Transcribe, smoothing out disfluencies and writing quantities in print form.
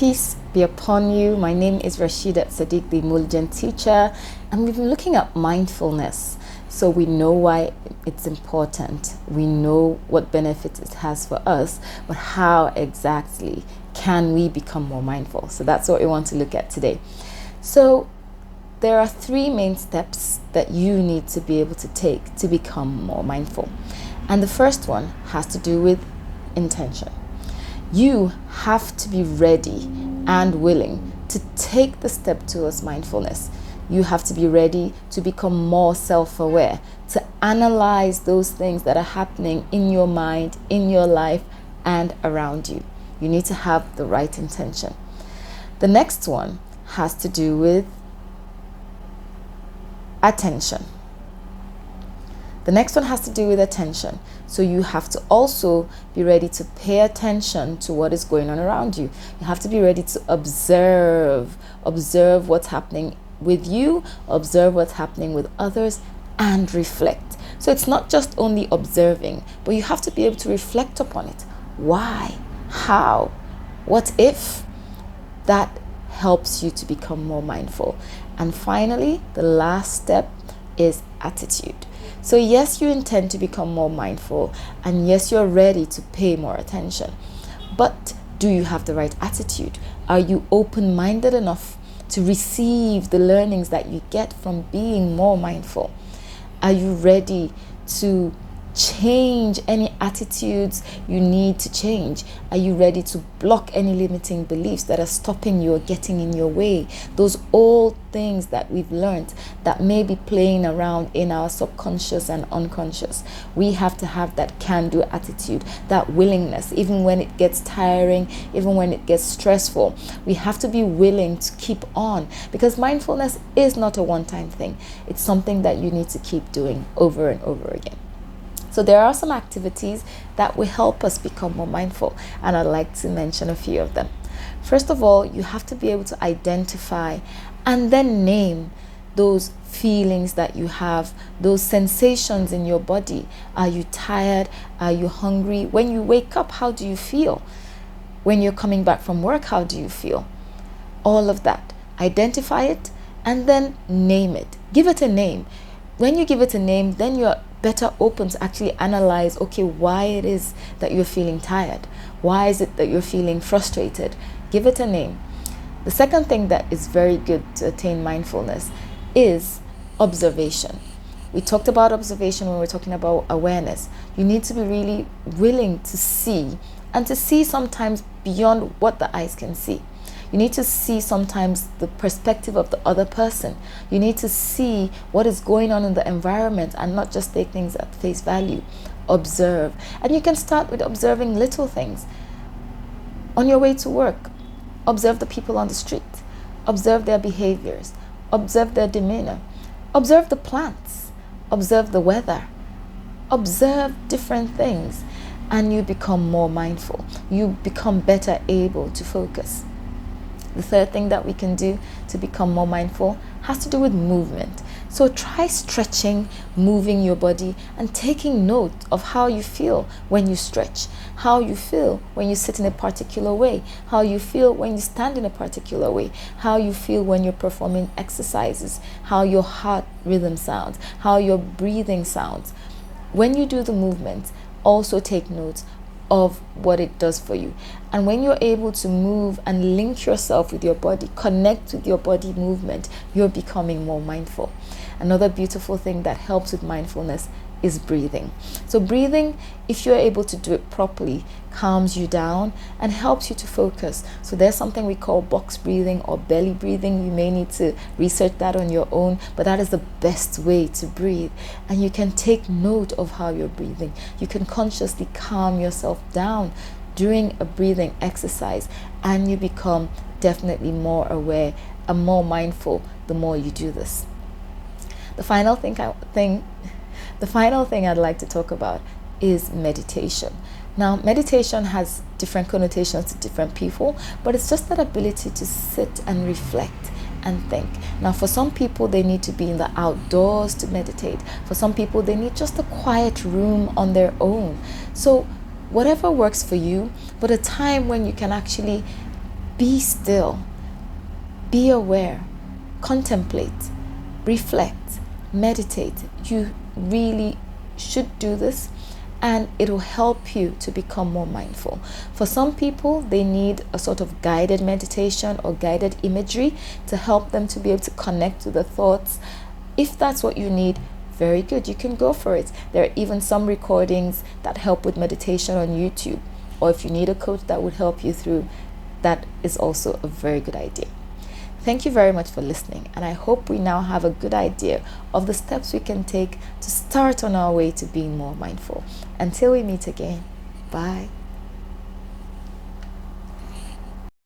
Peace be upon you. My name is Rashida Sadiq, the Emulgent teacher, and we've been looking at mindfulness. So we know why it's important. We know what benefits it has for us, but how exactly can we become more mindful? So that's what we want to look at today. So there are 3 main steps that you need to be able to take to become more mindful. And the first one has to do with intention. You have to be ready and willing to take the step towards mindfulness. You have to be ready to become more self-aware, to analyze those things that are happening in your mind, in your life, and around you. You need to have the right intention. The next one has to do with attention. The next one has to do with attention. So you have to also be ready to pay attention to what is going on around you. You have to be ready to observe what's happening with you, observe what's happening with others, and reflect. So it's not just only observing, but you have to be able to reflect upon it. Why? How? What if? That helps you to become more mindful. And finally, the last step is attitude. So yes, you intend to become more mindful, and yes, you're ready to pay more attention. But do you have the right attitude? Are you open-minded enough to receive the learnings that you get from being more mindful? Are you ready to change any attitudes you need to change? Are you ready to block any limiting beliefs that are stopping you or getting in your way? Those old things that we've learned that may be playing around in our subconscious and unconscious. We have to have that can-do attitude, that willingness, even when it gets tiring, even when it gets stressful. We have to be willing to keep on, because mindfulness is not a one-time thing. It's something that you need to keep doing over and over again. So there are some activities that will help us become more mindful, and I'd like to mention a few of them. First of all, you have to be able to identify and then name those feelings that you have, those sensations in your body. Are you tired? Are you hungry? When you wake up, how do you feel? When you're coming back from work, how do you feel? All of that. Identify it and then name it. Give it a name. When you give it a name, then you're better open to actually analyze, okay, why it is that you're feeling tired. Why is it that you're feeling frustrated? Give it a name. The second thing that is very good to attain mindfulness is observation. We talked about observation when we're talking about awareness. You need to be really willing to see, and to see sometimes beyond what the eyes can see. You need to see sometimes the perspective of the other person. You need to see what is going on in the environment and not just take things at face value. Observe. And you can start with observing little things. On your way to work, observe the people on the street. Observe their behaviors. Observe their demeanor. Observe the plants. Observe the weather. Observe different things, and you become more mindful. You become better able to focus. The third thing that we can do to become more mindful has to do with movement. So try stretching, moving your body, and taking note of how you feel when you stretch, how you feel when you sit in a particular way, how you feel when you stand in a particular way, how you feel when you're performing exercises, how your heart rhythm sounds, how your breathing sounds. When you do the movement, also take note of what it does for you. And when you're able to move and link yourself with your body, connect with your body movement, you're becoming more mindful. Another beautiful thing that helps with mindfulness is breathing. So breathing, if you're able to do it properly, calms you down and helps you to focus. So there's something we call box breathing or belly breathing. You may need to research that on your own, but that is the best way to breathe. And you can take note of how you're breathing. You can consciously calm yourself down during a breathing exercise, and you become definitely more aware and more mindful the more you do this. The final thing I'd like to talk about is meditation. Now, meditation has different connotations to different people, but it's just that ability to sit and reflect and think. Now, for some people, they need to be in the outdoors to meditate. For some people, they need just a quiet room on their own. So whatever works for you, but a time when you can actually Be still, be aware, contemplate, reflect, meditate. You really should do this, and it will help you to become more mindful. For some people, they need a sort of guided meditation or guided imagery to help them to be able to connect to the thoughts. If that's what you need, very good, you can go for it. There are even some recordings that help with meditation on YouTube, or if you need a coach that would help you through, that is also a very good idea. Thank you very much for listening, and I hope we now have a good idea of the steps we can take to start on our way to being more mindful. Until we meet again, bye.